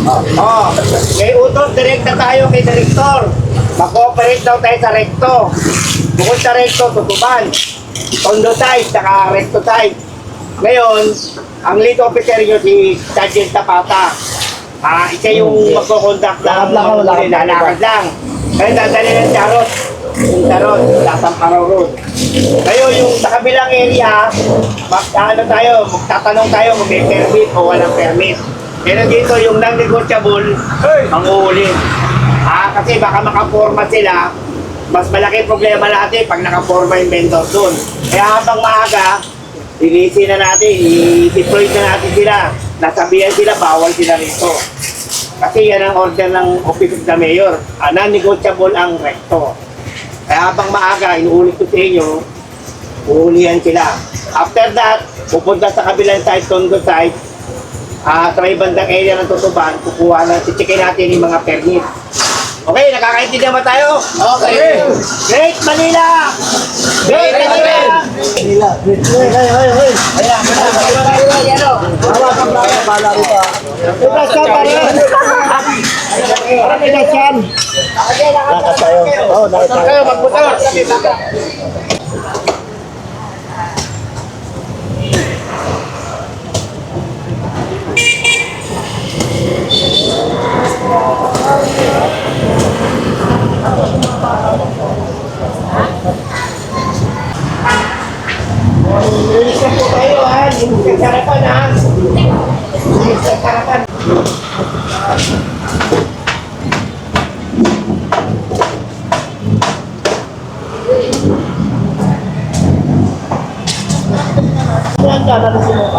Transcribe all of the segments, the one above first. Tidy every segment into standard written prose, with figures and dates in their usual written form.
Oh, may utos, direkta tayo kay Direktor. Mag-cooperate daw tayo sa recto. Bukod sa recto, tutuban. Tondo side, saka recto side. Ngayon, ang lead officer nyo si Sergeant Tapata. Isa yung magkoconduct ng lalakad lang. Kaya dadali ng charot. Yung charot, Tasamparaw Road. Ngayon, yung sa kabilang area, magtatanong tayo kung may permit o walang permit. Pero dito, yung non-negotiable, ang uhuli. Kasi baka makaporma sila, mas malaki problema natin pag nakaporma yung vendor doon. Kaya habang maaga, linisin na natin, i-deploy na natin sila. Nasabihan sila, bawal sila rito. Kasi yan ang order ng Office of the Mayor. Non-negotiable ang recto. Kaya habang maaga, inuulit ko sa inyo, uhulihan sila. After that, pupunta sa kabilang side, Tondo side, sa may bandang area ng tutuban, kukuha na, chichikin natin yung mga permit. Okay, nakakaintindihan ba tayo? Okay. Great Manila! Great Manila! Manila. Hoy. Ayan. Hawakan na ako. Bala rito. Ibrasyan pa rin. Parang ibrasyan. Lakas tayo. Oo, lakas tayo. Magmotor. Linis na po tayo ha. Linis sa sarapan ha. Linis sa sarapan.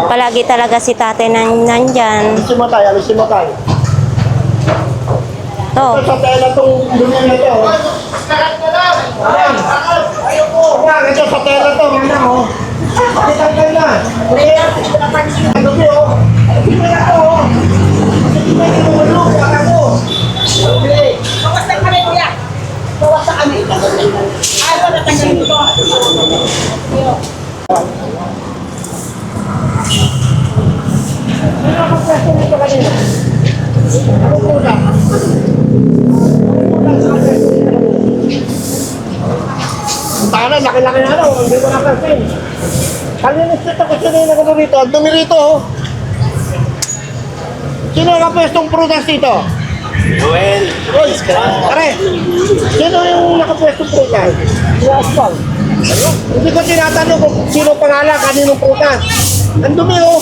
Palagi talaga si tatay nandyan. Alisin mo tayo. To. Sa tela itong dumi na ito. Ito sa tela ito. Pakitanggal na. Dumi o. Dumi na ito o. Hindi na ito malulog. Baka mo. Bawas na kami, kuya. Bawas na kami. Ayaw na tanggalin ko. Tahanan, laki-laki na ano. Hindi ko nakasin. Kalinis dito kasi sino yung nakano rito. Ang dumi rito oh. Sino ang nakapwestong prutas dito? Joel. Oy, pare. Sino yung nakapwestong prutas? Si Asphalt. Hindi ko tinatanong kung sino pangalan, kaninong prutas. Ang dumi oh.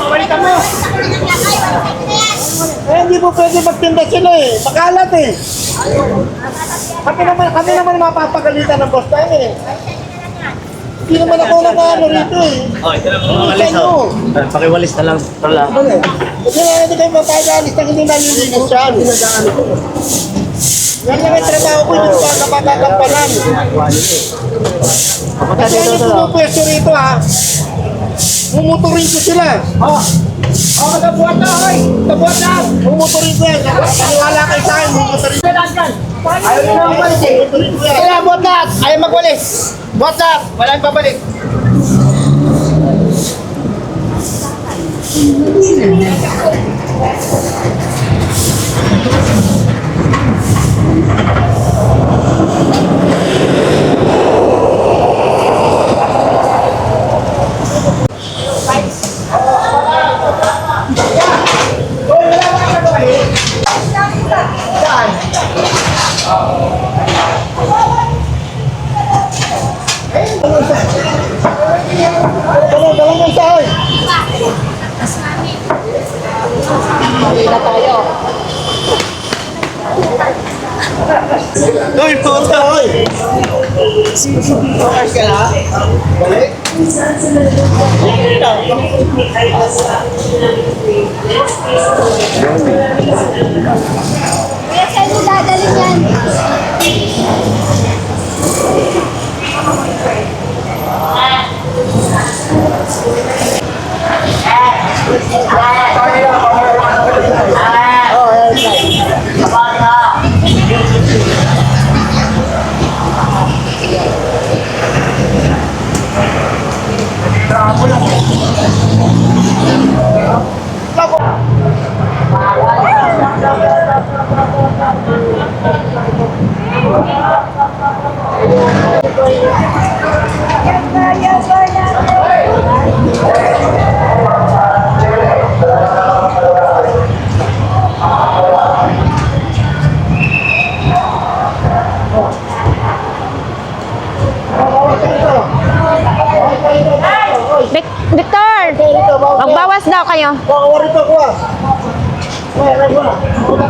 Pabalikan mo. Hindi mo pwede magtinda sila eh. Makalat eh. Kami naman mapapagalitan ng boss tayo eh. Hindi naman ako nakaano rito eh. Ito lang mga walis pakiwalis na lang pala. Hindi kayo mapagalis na hindi nalilinis yan. Yan lang yung trabaho ko, hindi ko nakapagkakampanan. Kasi ano pumupwesto rito ha. Mumuturin ko sila. Nagkabuhat na, oy. Nagkabuhat na. Mumuturin ko yan. Paniwala kayo sa akin, mumuturin ko yan. Ayaw nyo na magwalis eh. Mumuturin ko yan. Kaya, buhat lahat. Ayaw magwalis. Buhat lahat. Walang babalik. Dalang ng sahoy. Mali na tayo. Hoy, puta, hoy. Okay ka na? Balik. Kuya, saan mo dadalhin yan? Bawal Victor! Magbawas daw kayo. Bawal ito ko ah. Wala mo na.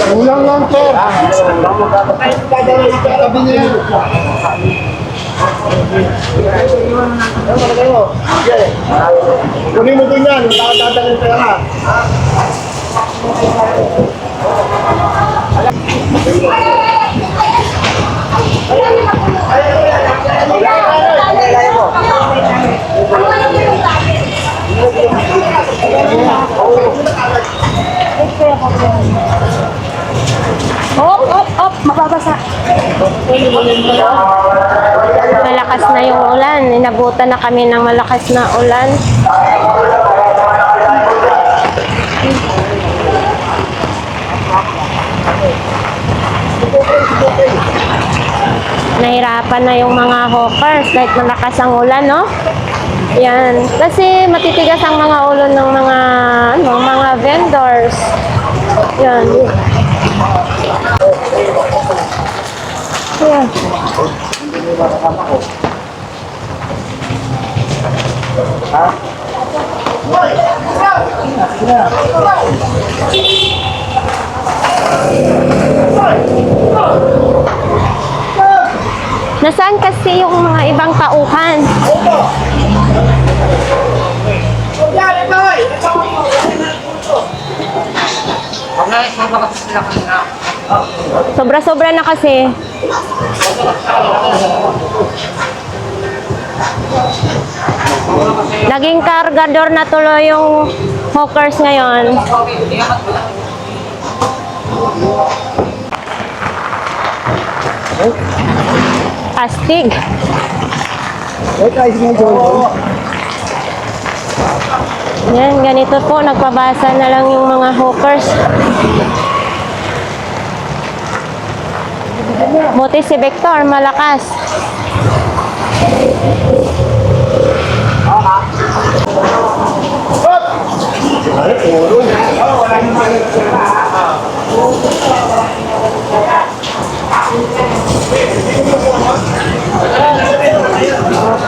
Ulang lang, sir. Tabi niya. Kunin mo din yan. Dadalhin pera. Op, mababasa. Malakas na yung ulan. Inabutan na kami ng malakas na ulan. Nahirapan na yung mga hawkers kahit malakas ang ulan, no? Yan. Kasi matitigas ang mga ulo ng mga vendors. Yan. Yan. Nasaan kasi yung mga ibang tauhan? Sobra-sobra na kasi. Naging kargador na tuloy yung hawkers ngayon. Astig. Yan, ganito po. Nagpabasa na lang yung mga hawkers. Buti si Victor, malakas.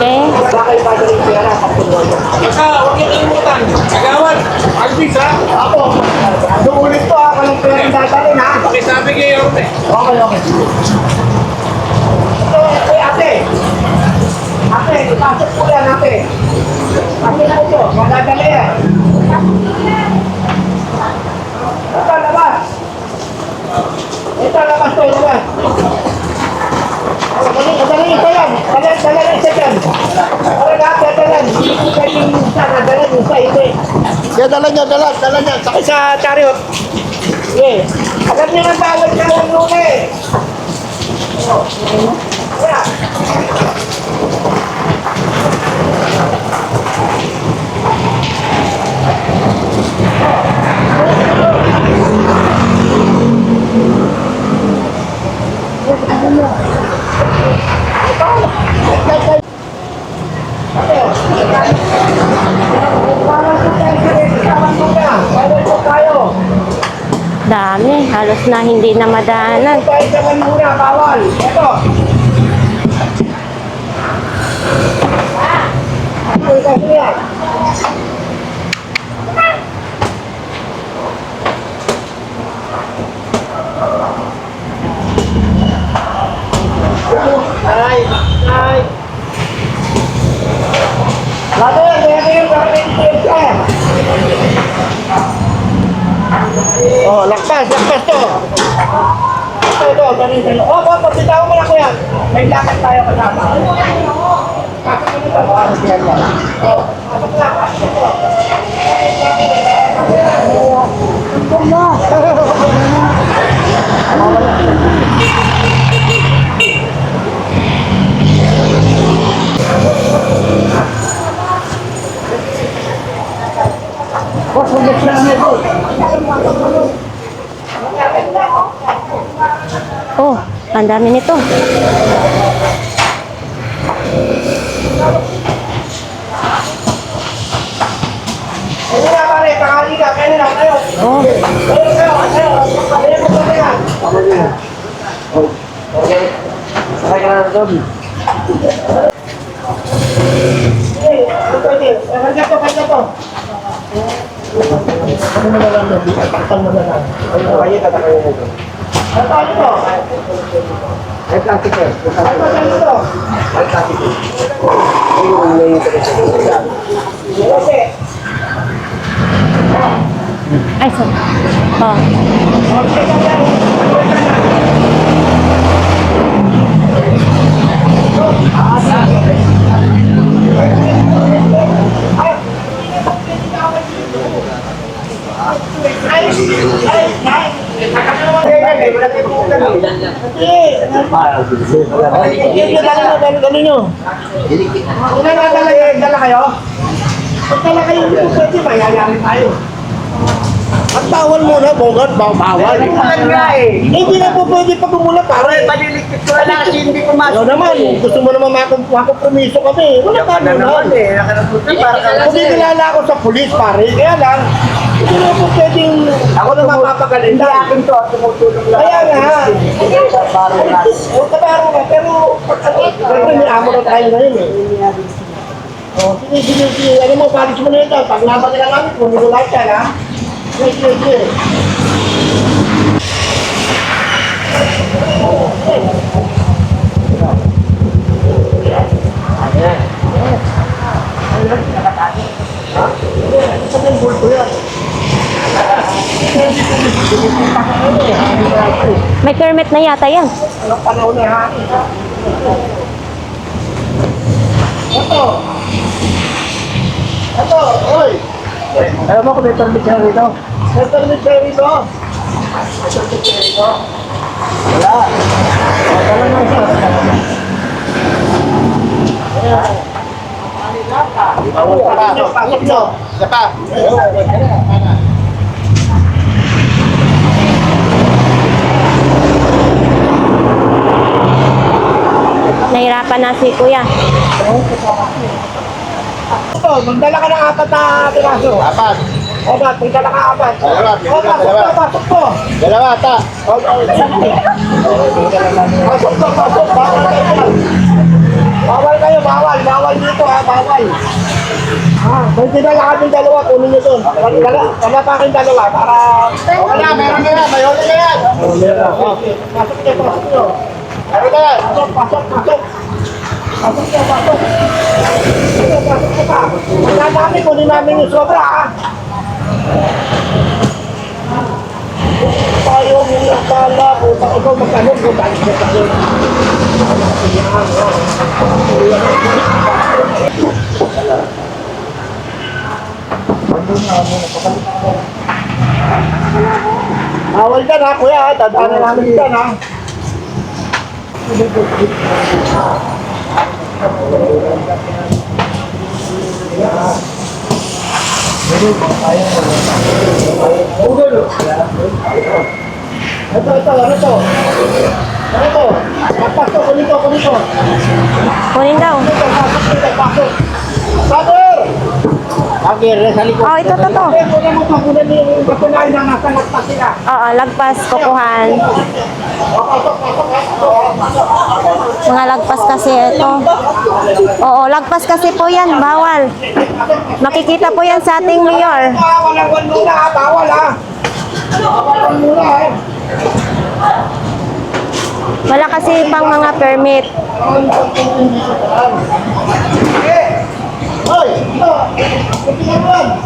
Okay. Huwag niyo kalimutan. Agawad. Alvis ha. Ako. Doon ulit to ha. Walang pera yung dadalhin ha. Pakisabi kayo. Okay. Ito, ate. Ate, ipasok po yan ate. Ate na ito. Magdadali yan. Ito, labas. Ito, labas to. Labas. Madali isa yan. Dala isa yan. Para lahat dadalan. Hindi pwedeng isa nadalan, isa hindi. Kaya dala niya. Sakay sa chariot. Okay. Alam niyo na bawal ka lang nung eh. Kaya. Dami. Halos na hindi na madaanan. Tayo naman muna, bawal. Ito. Ito yan. Ay. Lado yan, yung oh, lakpas to. Ito, ganito. Oh, pagkitaw mo na ko yan. May lakad tayo kasama. Pasok mo nito. Pasok na. Oh, ang dami nito. Ano na pare, pakali ka, kaya na kayo. Oh, ay, so. Oh. Dala kayo? Dala kayo, pwede mayayari tayo. Ang tawal muna, bogart, bawal. Hindi na po pwede pag umula, pare. Palilikit ko na kasi hindi pumasok. Ano naman, gusto mo naman makompromiso kami. Wala ka naman. Kung kilala ako sa pulis, pare, kaya lang, hindi na po pwedeng ako na mapapagalinda. Hindi akin to, tumutulong lang. Kaya nga. O, kabaro nga, pero siyempre may amo na tayo ngayon eh. O, sige. Ano mo, palis mo na ito. Pag laban nila namin, kung nila lahat yan, ha? Sige. May permit na yata yan. Anong panahon na ha? Ito, oy! Alam mo kung may permit siya rito? May permit siya rito? Wala. Wala na siya. Pasok nyo. Isa pa. Nahirapan na si kuya. Ito, magdala ka ng 4 na piraso. 4. Obat, magdala ka 4. Obat, pasok po. Dalawa, ta. Pasok. Bawal dito ha, bawal. Kung tinala kaming dalawa, kunin nyo doon. Wala pa kayong dalawa para... Wala, meron na yan. May huli na yan. Okay. Pasok nyo. Meron na yan. Pasok. Pasok pa. Wala namin, kunin namin yung sobra ha. Tayo muna pala, utang ikaw magkano, utang ikaw magkano. Bawal ka na kuya, dadaanan namin dyan ha. Ito. Pasok, kunin to. Kunin daw. Pasok. Father! Father, sa likod. Oh, ito. Kunin mo kunin yung patunayan na nasa lagpas sila. Oo, lagpas, kukuhan. Mga lagpas kasi ito. Oo, lagpas kasi po yan, bawal. Makikita po yan sa ating mayor. Walang muna ha, bawal ha. Bawal muna ha. Wala kasi pang mga permit. Hoy, ito. Tingnan mo.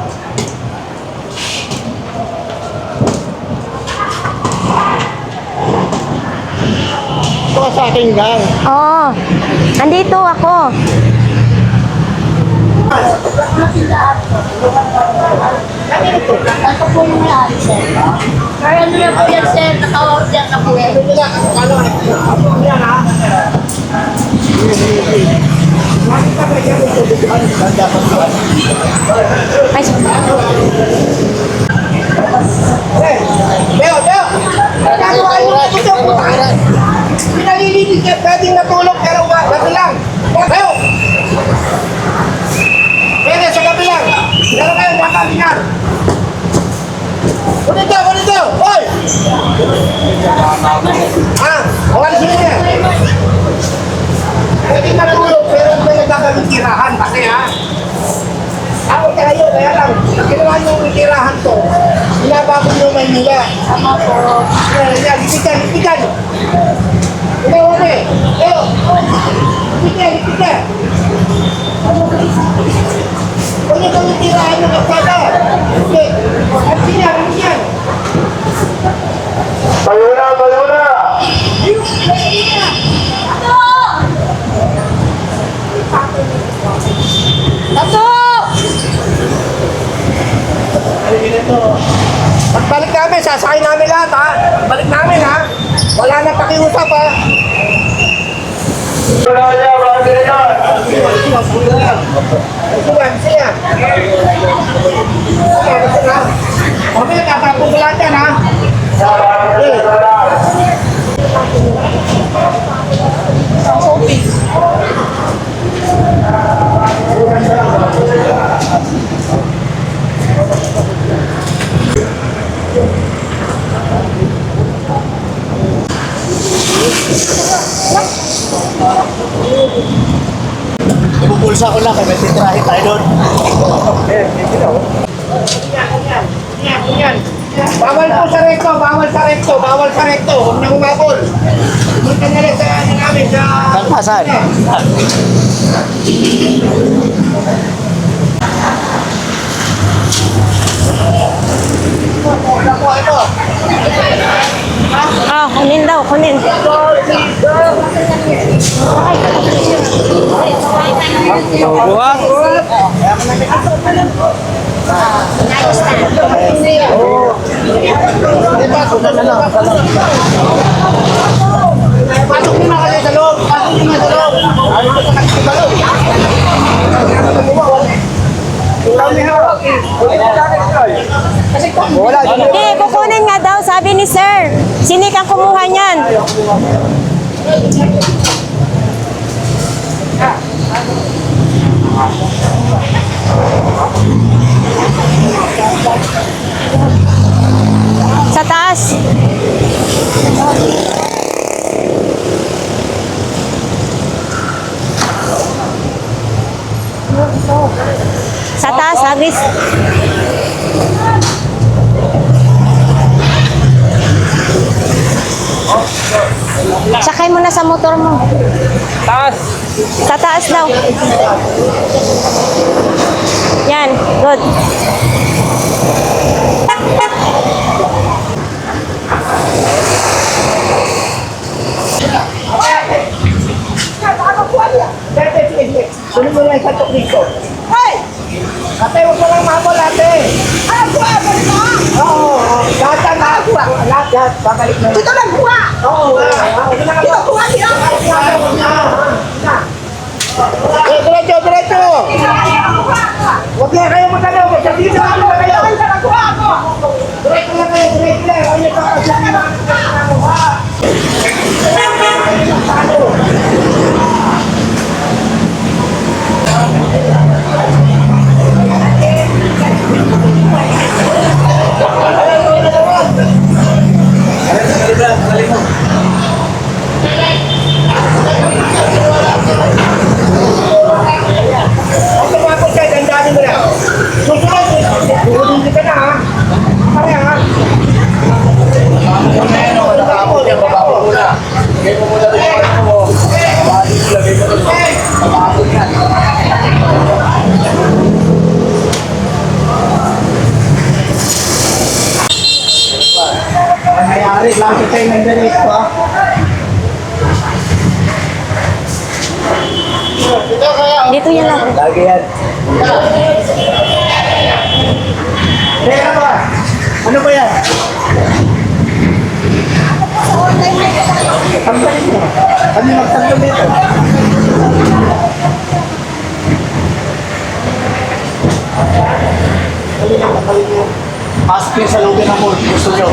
Ito sa aking gang. Oo, andito ako. tindahan ko. Ito po yung may-ari, sir. Kaya ano na po yan, sir. Nakawag yan na po yan. Yan ha. Ay, Leo! Nagagawa nyo na ito! Pinalilinis niya, pwedeng natulog pero gabi lang. Leo! Pwede sa gabi lang. Pero kayo, nakalingan. Kunito! Hoy! Wala sila niya. Pwedeng natulog pero may nagkakaling tirahan kasi ha. Ako tayo, kaya lang, ginawa niyo yung tirahan to. Binabago niyo Maynila. Tama po. Yan, ipitan. Ikaw ano eh? Leo! Ipitan! Kung ito yung tirahan ng kasada. Hindi. At yan. Tayo na! Tato! Pagbalik namin, sasakay namin lahat ha. Balik namin ha. Wala na pakiusap ha. Sige. Mamaya tatapong ko lahat yan ha. Ibubulsa ko lang kaya may titrahe tayo doon. Yan. Bawal sa rekto. Huwag na humabol. Punta na lang sa namin sa... Kalpasan. kunin. Buwang. Pasok mo na kasi sa loob. Ayaw ko sa loob. Hindi, kukunin nga daw, sabi ni sir. Sinik ang kumuha niyan. Sa taas. Sa taas, Agris. Sakay mo na sa motor mo. Taas. Sa taas daw. Yan, good. Sunod mo lang sa tuklik ko. Hey! Ate, huwag mo lang mabol, ate. Ay, kuha! Balik mo! Oo. Lahat. Babalik na. Ito lang kuha! Oo. Ito kuha niya! Diretso. Huwag na kayo magkano. Dito na kayo. Kuha ako! Diretso lang kayo. Huwag niyo kakasabi. Ang tumapos kayo, dandaan mo na. Susunod, hindi ka na ha. Pare ha. Nangyayari, lagi kayo ng ganito ha. Dito yan lang. Lagi yan. Teka ba? Ano ba yan? Ang galing mo. Ano yung magtanggol dito? Pasok kayo sa loob ng mall. Gusto nyo.